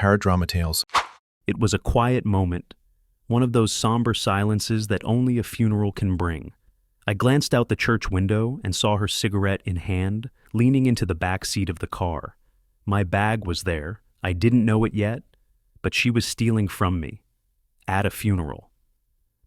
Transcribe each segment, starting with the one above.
paradrama tales. It was a quiet moment, one of those somber silences that only a funeral can bring. I glanced out the church window and saw her cigarette in hand, leaning into the back seat of the car. My bag was there. I didn't know it yet, but she was stealing from me. At a funeral.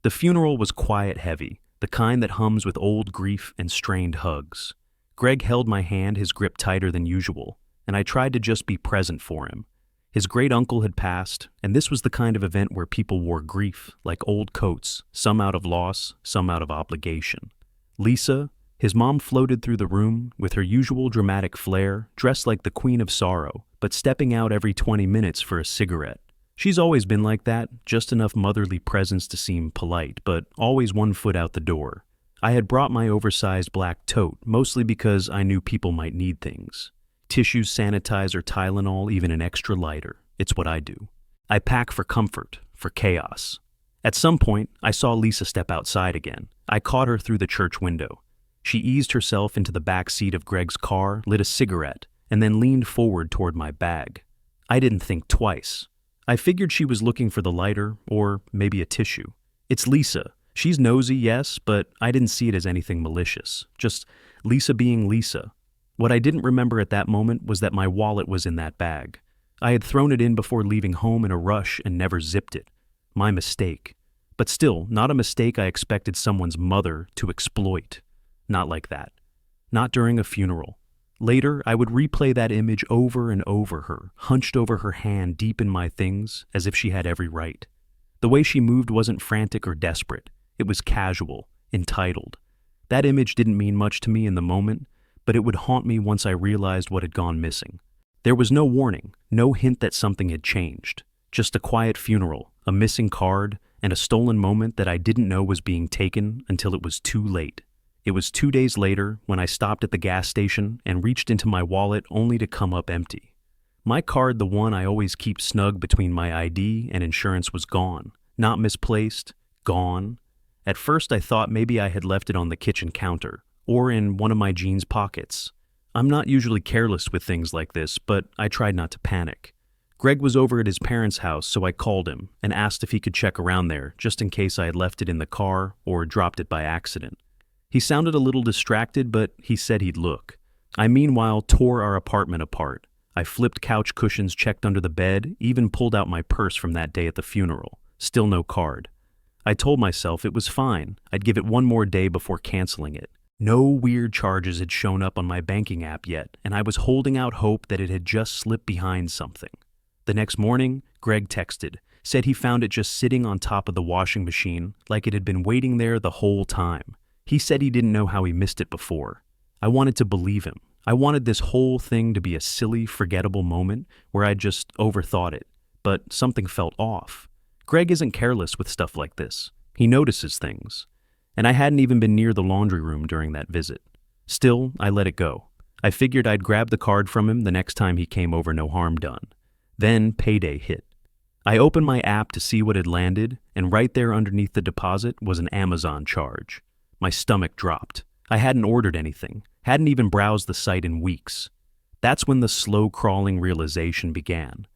The funeral was quiet heavy, the kind that hums with old grief and strained hugs. Greg held my hand, his grip tighter than usual, and I tried to just be present for him. His great uncle had passed, and this was the kind of event where people wore grief, like old coats, some out of loss, some out of obligation. Lisa, his mom, floated through the room with her usual dramatic flair, dressed like the Queen of Sorrow, but stepping out every 20 minutes for a cigarette. She's always been like that, just enough motherly presence to seem polite, but always one foot out the door. I had brought my oversized black tote, mostly because I knew people might need things. Tissues, sanitizer, Tylenol, even an extra lighter. It's what I do. I pack for comfort, for chaos. At some point, I saw Lisa step outside again. I caught her through the church window. She eased herself into the back seat of Greg's car, lit a cigarette, and then leaned forward toward my bag. I didn't think twice. I figured she was looking for the lighter, or maybe a tissue. It's Lisa. She's nosy, yes, but I didn't see it as anything malicious. Just Lisa being Lisa. What I didn't remember at that moment was that my wallet was in that bag. I had thrown it in before leaving home in a rush and never zipped it. My mistake. But still, not a mistake I expected someone's mother to exploit. Not like that. Not during a funeral. Later, I would replay that image over and over her, hunched over her hand deep in my things, as if she had every right. The way she moved wasn't frantic or desperate. It was casual, entitled. That image didn't mean much to me in the moment, but it would haunt me once I realized what had gone missing. There was no warning, no hint that something had changed. Just a quiet funeral, a missing card, and a stolen moment that I didn't know was being taken until it was too late. It was 2 days later when I stopped at the gas station and reached into my wallet only to come up empty. My card, the one I always keep snug between my ID and insurance, was gone. Not misplaced, gone. At first I thought maybe I had left it on the kitchen counter, or in one of my jeans pockets. I'm not usually careless with things like this, but I tried not to panic. Greg was over at his parents' house, so I called him and asked if he could check around there, just in case I had left it in the car or dropped it by accident. He sounded a little distracted, but he said he'd look. I meanwhile tore our apartment apart. I flipped couch cushions, checked under the bed, even pulled out my purse from that day at the funeral. Still no card. I told myself it was fine. I'd give it one more day before canceling it. No weird charges had shown up on my banking app yet, and I was holding out hope that it had just slipped behind something. The next morning, Greg texted, said he found it just sitting on top of the washing machine, like it had been waiting there the whole time. He said he didn't know how he missed it before. I wanted to believe him. I wanted this whole thing to be a silly, forgettable moment where I'd just overthought it, but something felt off. Greg isn't careless with stuff like this. He notices things. And I hadn't even been near the laundry room during that visit. Still, I let it go. I figured I'd grab the card from him the next time he came over, no harm done. Then payday hit. I opened my app to see what had landed, and right there underneath the deposit was an Amazon charge. My stomach dropped. I hadn't ordered anything, hadn't even browsed the site in weeks. That's when the slow-crawling realization began.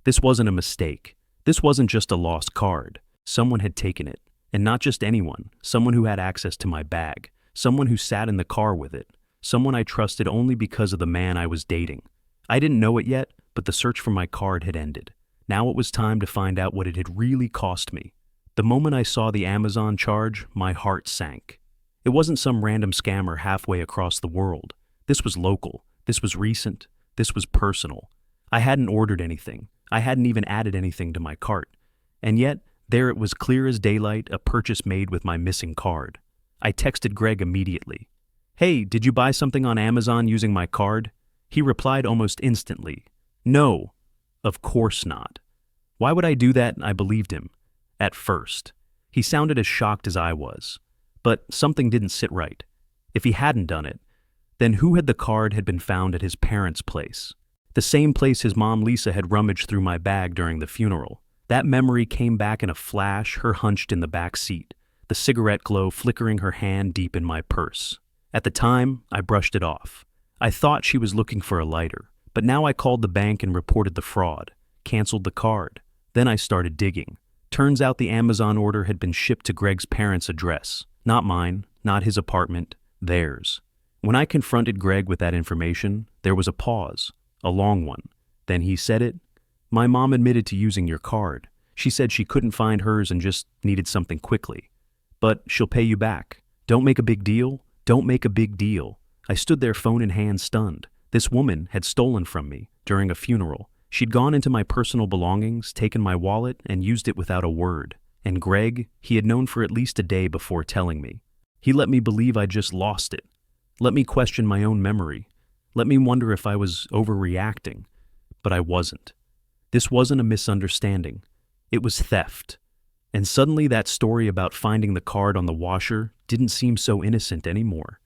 This wasn't a mistake. This wasn't just a lost card. Someone had taken it. And not just anyone, someone who had access to my bag, someone who sat in the car with it, someone I trusted only because of the man I was dating. I didn't know it yet, but the search for my card had ended. Now it was time to find out what it had really cost me. The moment I saw the Amazon charge, my heart sank. It wasn't some random scammer halfway across the world. This was local. This was recent. This was personal. I hadn't ordered anything. I hadn't even added anything to my cart. And yet, there it was, clear as daylight, a purchase made with my missing card. I texted Greg immediately. "Hey, did you buy something on Amazon using my card?" He replied almost instantly. "No, of course not." Why would I do that? I believed him. At first. He sounded as shocked as I was. But something didn't sit right. If he hadn't done it, then who had the card had been found at his parents' place? The same place his mom Lisa had rummaged through my bag during the funeral. That memory came back in a flash, her hunched in the back seat, the cigarette glow flickering her hand deep in my purse. At the time, I brushed it off. I thought she was looking for a lighter, but now I called the bank and reported the fraud. canceled the card. Then I started digging. Turns out the Amazon order had been shipped to Greg's parents' address. Not mine, not his apartment, theirs. When I confronted Greg with that information, there was a pause, a long one. Then he said it. My mom admitted to using your card. She said she couldn't find hers and just needed something quickly. But she'll pay you back. Don't make a big deal. Don't make a big deal. I stood there, phone in hand, stunned. This woman had stolen from me during a funeral. She'd gone into my personal belongings, taken my wallet, and used it without a word. And Greg, he had known for at least a day before telling me. He let me believe I'd just lost it. Let me question my own memory. Let me wonder if I was overreacting. But I wasn't. This wasn't a misunderstanding. It was theft. And suddenly that story about finding the card on the washer didn't seem so innocent anymore.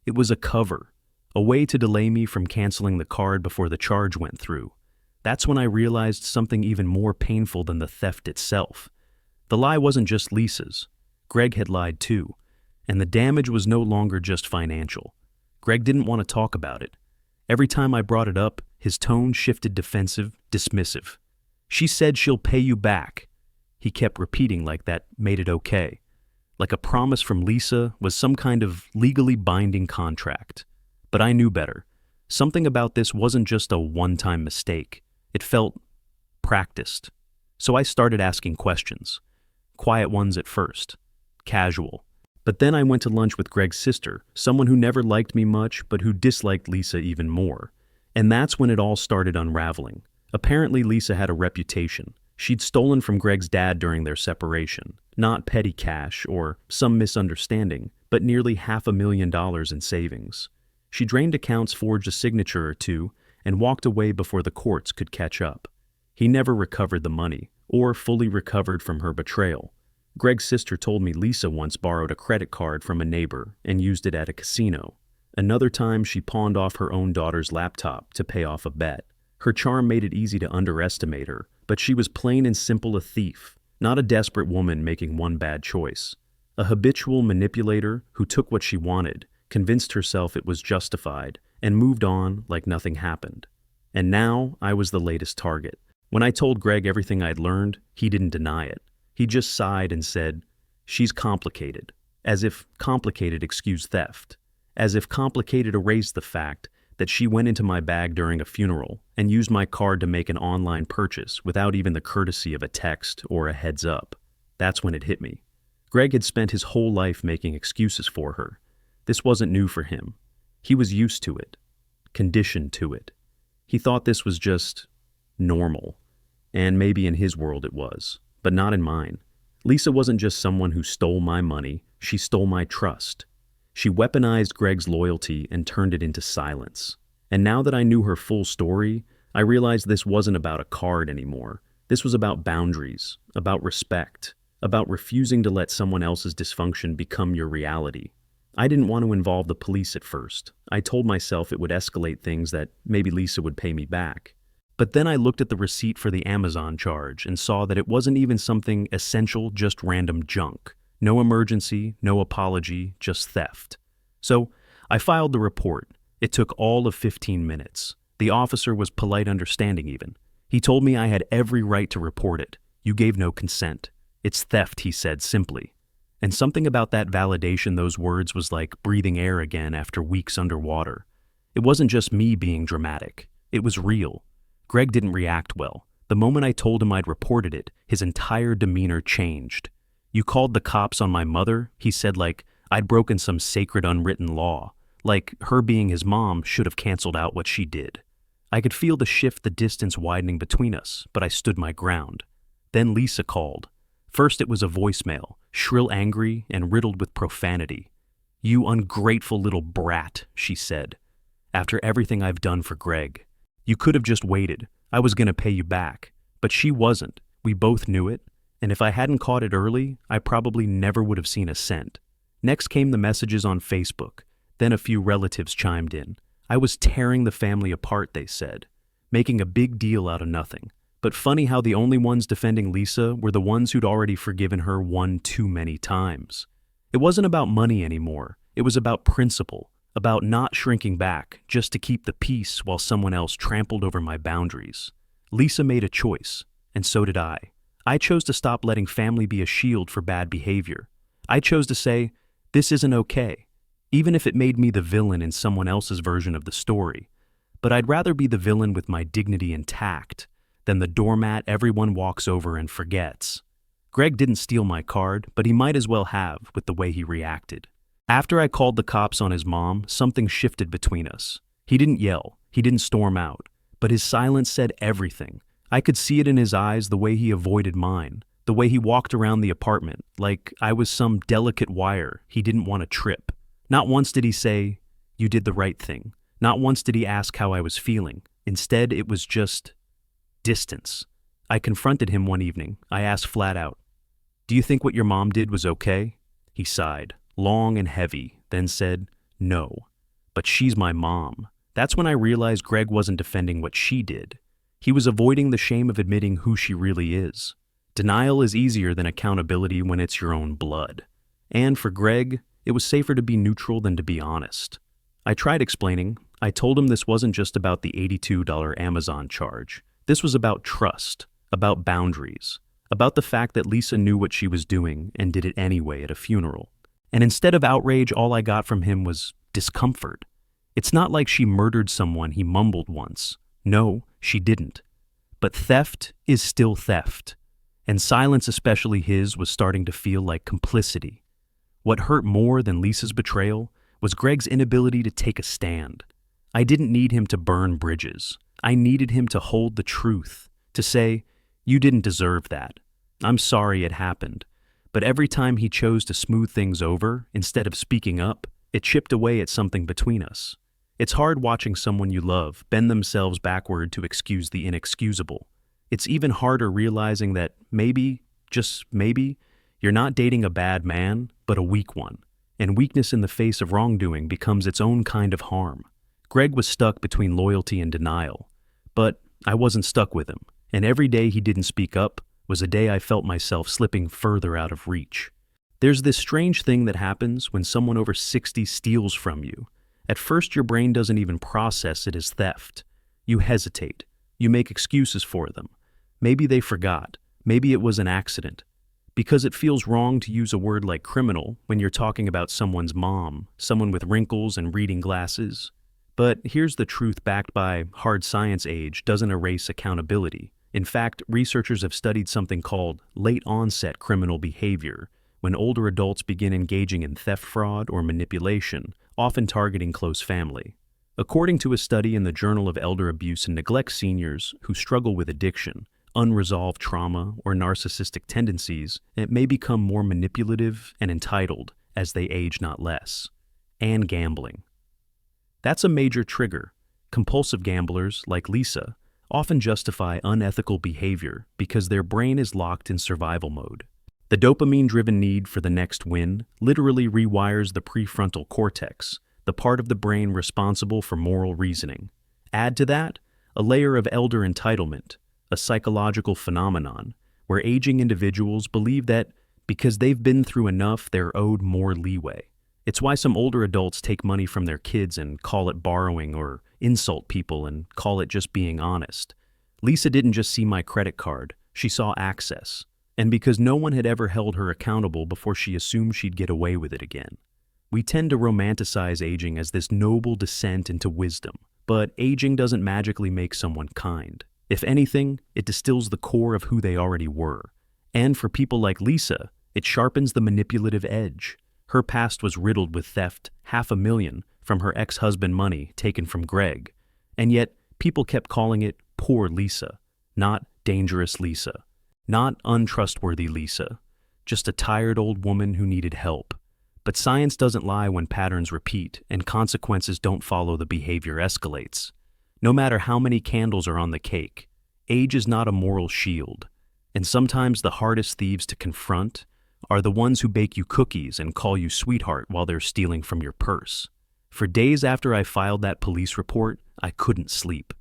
It was a cover, a way to delay me from canceling the card before the charge went through. That's when I realized something even more painful than the theft itself. The lie wasn't just Lisa's. Greg had lied too. And the damage was no longer just financial. Greg didn't want to talk about it. Every time I brought it up, his tone shifted defensive, dismissive. She said she'll pay you back. He kept repeating like that made it okay. Like a promise from Lisa was some kind of legally binding contract. But I knew better. Something about this wasn't just a one-time mistake. It felt practiced. So I started asking questions. Quiet ones at first. Casual. But then I went to lunch with Greg's sister, someone who never liked me much, but who disliked Lisa even more. And that's when it all started unraveling. Apparently Lisa had a reputation. She'd stolen from Greg's dad during their separation. Not petty cash or some misunderstanding, but nearly $500,000 in savings. She drained accounts, forged a signature or two, and walked away before the courts could catch up. He never recovered the money, or fully recovered from her betrayal. Greg's sister told me Lisa once borrowed a credit card from a neighbor and used it at a casino. Another time she pawned off her own daughter's laptop to pay off a bet. Her charm made it easy to underestimate her, but she was plain and simple a thief, not a desperate woman making one bad choice. A habitual manipulator who took what she wanted, convinced herself it was justified, and moved on like nothing happened. And now I was the latest target. When I told Greg everything I'd learned, he didn't deny it. He just sighed and said, "She's complicated." As if complicated excused theft. As if complicated erased the fact that she went into my bag during a funeral and used my card to make an online purchase without even the courtesy of a text or a heads up. That's when it hit me. Greg had spent his whole life making excuses for her. This wasn't new for him. He was used to it, conditioned to it. He thought this was just normal. And maybe in his world it was, but not in mine. Lisa wasn't just someone who stole my money, she stole my trust. She weaponized Greg's loyalty and turned it into silence. And now that I knew her full story, I realized this wasn't about a card anymore. This was about boundaries, about respect, about refusing to let someone else's dysfunction become your reality. I didn't want to involve the police at first. I told myself it would escalate things, that maybe Lisa would pay me back. But then I looked at the receipt for the Amazon charge and saw that it wasn't even something essential, just random junk. No emergency, no apology, just theft. So I filed the report. It took all of 15 minutes. The officer was polite, understanding even. He told me I had every right to report it. You gave no consent. It's theft, he said simply. And something about that validation, those words, was like breathing air again after weeks underwater. It wasn't just me being dramatic. It was real. Greg didn't react well. The moment I told him I'd reported it, his entire demeanor changed. "You called the cops on my mother?" he said, like I'd broken some sacred unwritten law. Like her being his mom should have canceled out what she did. I could feel the distance widening between us, but I stood my ground. Then Lisa called. First it was a voicemail, shrill, angry, and riddled with profanity. "You ungrateful little brat," she said. "After everything I've done for Greg. You could have just waited. I was going to pay you back." But she wasn't. We both knew it. And if I hadn't caught it early, I probably never would have seen a cent. Next came the messages on Facebook. Then a few relatives chimed in. I was tearing the family apart, they said, making a big deal out of nothing. But funny how the only ones defending Lisa were the ones who'd already forgiven her one too many times. It wasn't about money anymore. It was about principle, about not shrinking back just to keep the peace while someone else trampled over my boundaries. Lisa made a choice, and so did I. I chose to stop letting family be a shield for bad behavior. I chose to say, this isn't okay, even if it made me the villain in someone else's version of the story. But I'd rather be the villain with my dignity intact than the doormat everyone walks over and forgets. Greg didn't steal my card, but he might as well have with the way he reacted. After I called the cops on his mom, something shifted between us. He didn't yell, he didn't storm out, but his silence said everything. I could see it in his eyes, the way he avoided mine, the way he walked around the apartment like I was some delicate wire he didn't want to trip. Not once did he say, "You did the right thing." Not once did he ask how I was feeling. Instead, it was just distance. I confronted him one evening. I asked flat out, "Do you think what your mom did was okay?" He sighed, long and heavy, then said, "No, but she's my mom." That's when I realized Greg wasn't defending what she did. He was avoiding the shame of admitting who she really is. Denial is easier than accountability when it's your own blood. And for Greg, it was safer to be neutral than to be honest. I tried explaining. I told him this wasn't just about the $82 Amazon charge. This was about trust, about boundaries, about the fact that Lisa knew what she was doing and did it anyway at a funeral. And instead of outrage, all I got from him was discomfort. It's not like she murdered someone, he mumbled once. No, she didn't. But theft is still theft. And silence, especially his, was starting to feel like complicity. What hurt more than Lisa's betrayal was Greg's inability to take a stand. I didn't need him to burn bridges. I needed him to hold the truth, to say, "You didn't deserve that. I'm sorry it happened." But every time he chose to smooth things over, instead of speaking up, it chipped away at something between us. It's hard watching someone you love bend themselves backward to excuse the inexcusable. It's even harder realizing that maybe, just maybe, you're not dating a bad man, but a weak one. And weakness in the face of wrongdoing becomes its own kind of harm. Greg was stuck between loyalty and denial. But I wasn't stuck with him, and every day he didn't speak up was a day I felt myself slipping further out of reach. There's this strange thing that happens when someone over 60 steals from you. At first, your brain doesn't even process it as theft. You hesitate. You make excuses for them. Maybe they forgot. Maybe it was an accident. Because it feels wrong to use a word like criminal when you're talking about someone's mom, someone with wrinkles and reading glasses. But here's the truth backed by hard science: age doesn't erase accountability. In fact, researchers have studied something called late-onset criminal behavior, when older adults begin engaging in theft, fraud, or manipulation, often targeting close family. According to a study in the Journal of Elder Abuse and Neglect, seniors who struggle with addiction, unresolved trauma, or narcissistic tendencies, it may become more manipulative and entitled as they age, not less. And gambling. That's a major trigger. Compulsive gamblers, like Lisa, often justify unethical behavior because their brain is locked in survival mode. The dopamine-driven need for the next win literally rewires the prefrontal cortex, the part of the brain responsible for moral reasoning. Add to that a layer of elder entitlement, a psychological phenomenon where aging individuals believe that because they've been through enough, they're owed more leeway. It's why some older adults take money from their kids and call it borrowing, or insult people and call it just being honest. Lisa didn't just see my credit card, she saw access. And because no one had ever held her accountable before, she assumed she'd get away with it again. We tend to romanticize aging as this noble descent into wisdom, but aging doesn't magically make someone kind. If anything, it distills the core of who they already were. And for people like Lisa, it sharpens the manipulative edge. Her past was riddled with theft, $500,000 from her ex-husband money taken from Greg. And yet, people kept calling it poor Lisa, not dangerous Lisa, not untrustworthy Lisa, just a tired old woman who needed help. But science doesn't lie when patterns repeat and consequences don't follow, the behavior escalates. No matter how many candles are on the cake, age is not a moral shield. And sometimes the hardest thieves to confront are the ones who bake you cookies and call you sweetheart while they're stealing from your purse. For days after I filed that police report, I couldn't sleep.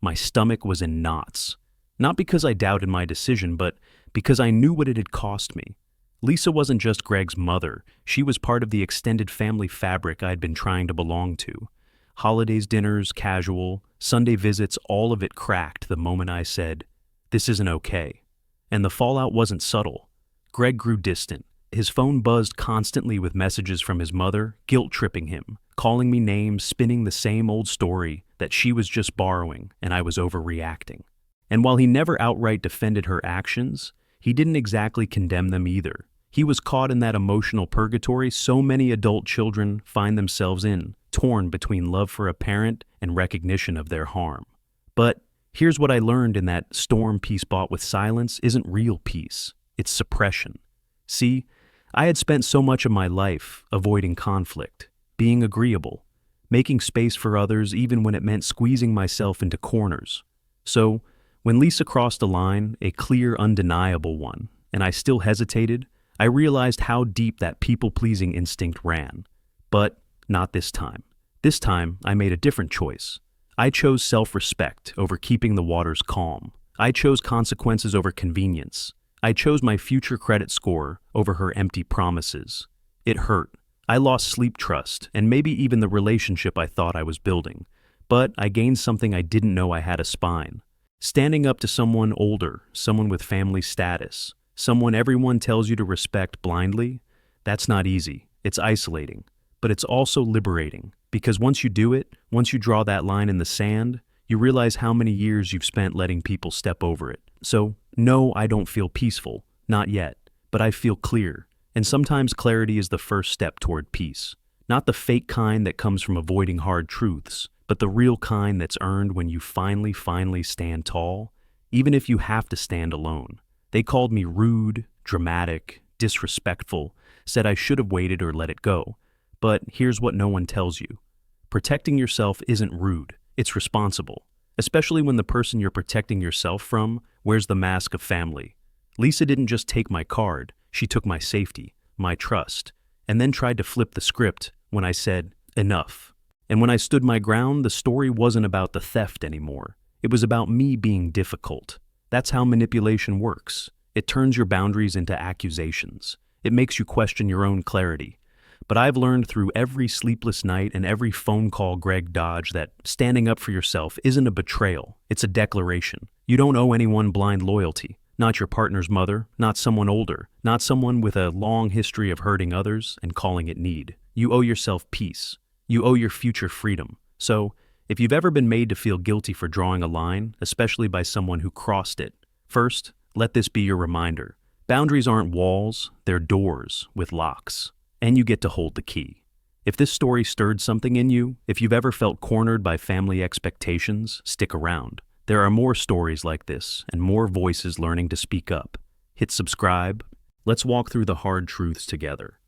My stomach was in knots. Not because I doubted my decision, but because I knew what it had cost me. Lisa wasn't just Greg's mother. She was part of the extended family fabric I'd been trying to belong to. Holidays, dinners, casual, Sunday visits, all of it cracked the moment I said, "This isn't okay." And the fallout wasn't subtle. Greg grew distant. His phone buzzed constantly with messages from his mother, guilt-tripping him, calling me names, spinning the same old story that she was just borrowing and I was overreacting. And while he never outright defended her actions, he didn't exactly condemn them either. He was caught in that emotional purgatory so many adult children find themselves in, torn between love for a parent and recognition of their harm. But here's what I learned in that storm peace bought with silence isn't real peace, it's suppression. See, I had spent so much of my life avoiding conflict, being agreeable, making space for others even when it meant squeezing myself into corners. So, when Lisa crossed a line, a clear, undeniable one, and I still hesitated, I realized how deep that people-pleasing instinct ran. But not this time. This time, I made a different choice. I chose self-respect over keeping the waters calm. I chose consequences over convenience. I chose my future credit score over her empty promises. It hurt. I lost sleep trust, and maybe even the relationship I thought I was building. But I gained something I didn't know I had: a spine. Standing up to someone older, someone with family status, someone everyone tells you to respect blindly, that's not easy. It's isolating. But it's also liberating, because once you do it, once you draw that line in the sand, you realize how many years you've spent letting people step over it. So, no, I don't feel peaceful. Not yet. But I feel clear. And sometimes clarity is the first step toward peace. Not the fake kind that comes from avoiding hard truths, but the real kind that's earned when you finally stand tall, even if you have to stand alone. They called me rude, dramatic, disrespectful, said I should have waited or let it go. But here's what no one tells you. Protecting yourself isn't rude, it's responsible, especially when the person you're protecting yourself from wears the mask of family. Lisa didn't just take my card, she took my safety, my trust, and then tried to flip the script when I said, enough. And when I stood my ground, the story wasn't about the theft anymore. It was about me being difficult. That's how manipulation works. It turns your boundaries into accusations. It makes you question your own clarity. But I've learned through every sleepless night and every phone call Greg dodged that standing up for yourself isn't a betrayal, it's a declaration. You don't owe anyone blind loyalty. Not your partner's mother, not someone older, not someone with a long history of hurting others and calling it need. You owe yourself peace. You owe your future freedom. So, if you've ever been made to feel guilty for drawing a line, especially by someone who crossed it, first, let this be your reminder. Boundaries aren't walls, they're doors with locks. And you get to hold the key. If this story stirred something in you, if you've ever felt cornered by family expectations, stick around. There are more stories like this, and more voices learning to speak up. Hit subscribe. Let's walk through the hard truths together.